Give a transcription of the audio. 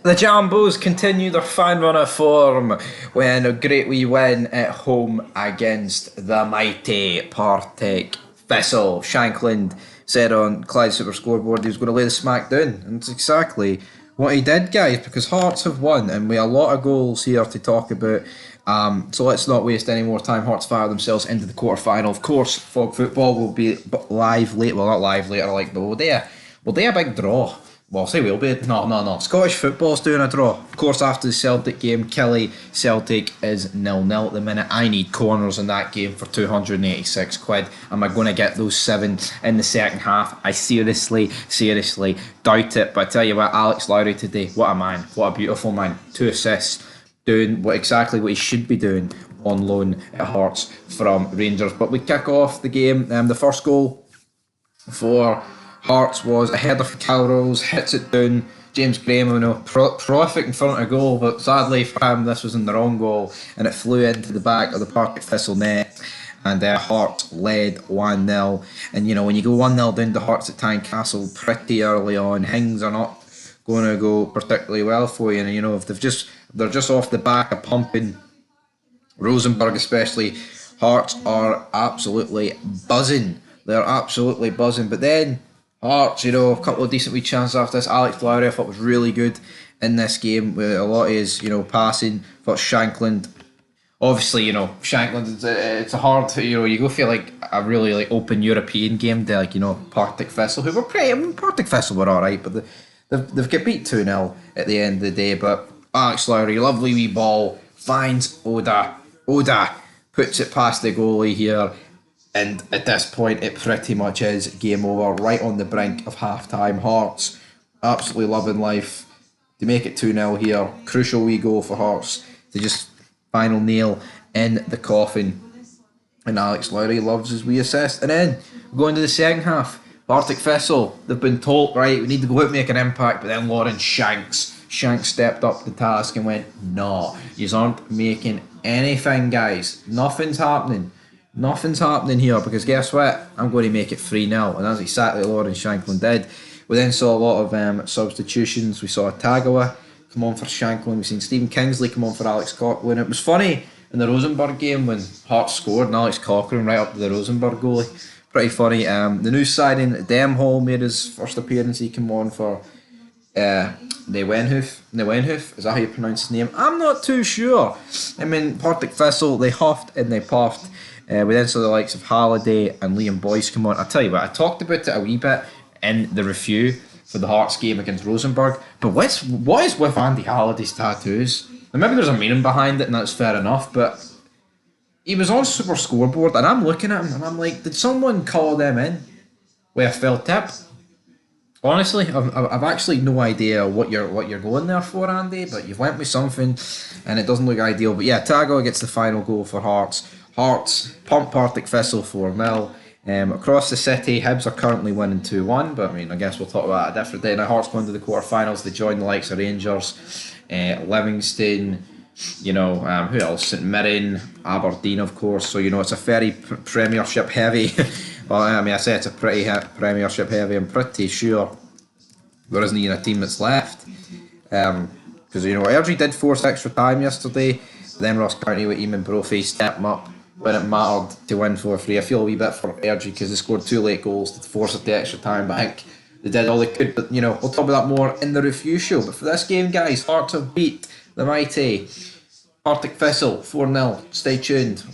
The Jambos continue their fine run of form when a great wee win at home against the mighty Partick Thistle. Shankland said on Clyde Super Scoreboard he was going to lay the smack down, and it's exactly what he did, guys, because Hearts have won and we have a lot of goals here to talk about. So let's not waste any more time. Hearts fire themselves into the quarter final. Of course, Fog Football will be live late. Well, not live later, like, but we'll do a big draw. Well, say we'll be. No. Scottish football's doing a draw. Of course, after the Celtic game, Killie Celtic is 0-0 at the minute. I need corners in that game for 286 quid. Am I going to get those 7 in the second half? I seriously doubt it. But I tell you what, Alex Lowry today, what a man. What a beautiful man. 2 assists, doing exactly what he should be doing on loan at Hearts from Rangers. But we kick off the game. The first goal for Hearts was a header for Calrose, hits it down. James Graham, prolific in front of goal, but sadly for him, this was in the wrong goal and it flew into the back of the Partick Thistle net. And Hearts led 1-0. And when you go 1-0 down to Hearts at Tynecastle pretty early on, things are not going to go particularly well for you. And if they're just off the back of pumping, Rosenborg especially, Hearts are absolutely buzzing. They're absolutely buzzing. But then Hearts, a couple of decent wee chances after this. Alex Lowry I thought was really good in this game with a lot of his, passing. Thought Shankland, obviously, Shankland, it's a hard, you go feel like a really open European game day, Partick Thistle, who were Partick Thistle were alright, but they've got beat 2-0 at the end of the day. But Alex Lowry, lovely wee ball, finds Oda puts it past the goalie here. And at this point, it pretty much is game over, right on the brink of half-time. Hearts, absolutely loving life. To make it 2-0 here, crucial wee goal for Hearts to just final nail in the coffin. And Alex Lowry loves his wee assist. And then, going to the second half, Partick Thistle, they've been told, right, we need to go out and make an impact, but then Lauren Shanks stepped up to the task and went, no, yous aren't making anything, guys. Nothing's happening here, because guess what? I'm going to make it 3-0, and that's exactly what Lauren Shanklin did. We then saw a lot of substitutions. We saw Tagawa come on for Shanklin. We've seen Stephen Kingsley come on for Alex Cochrane. It was funny in the Rosenborg game when Hearts scored and Alex Cochrane right up to the Rosenborg goalie. Pretty funny. The new signing, Demhall, made his first appearance. He came on for Neuenhof, is that how you pronounce his name? I'm not too sure. I mean, Partick Thistle, they huffed and they puffed. We then saw the likes of Halliday and Liam Boyce come on. I tell you what, I talked about it a wee bit in the review for the Hearts game against Rosenborg, but what is with Andy Halliday's tattoos? Now, maybe there's a meaning behind it and that's fair enough, but he was on Super Scoreboard and I'm looking at him and I'm like, did someone call them in with a felt tip? Honestly, I've actually no idea what you're going there for, Andy, but you've went with something and it doesn't look ideal. But yeah, Tago gets the final goal for Hearts. Hearts pump Partick Thistle 4-0. Across the city, Hibs are currently winning 2-1, but I guess we'll talk about that a different day. Now Hearts going to the quarterfinals. They join the likes of Rangers, Livingston, who else? St Mirren, Aberdeen, of course. So it's a very Premiership heavy. Well, I say it's a pretty Premiership heavy. I'm pretty sure there isn't even a team that's left. Because Airdrie did force extra time yesterday. Then Ross County with Eamon Brophy stepped up when it mattered to win 4-3. I feel a wee bit for Airdrie because they scored 2 late goals to force it to extra time, but I think they did all they could. But we'll talk about that more in the review show. But for this game, guys, Hearts have beat the mighty Partick Thistle 4-0. Stay tuned.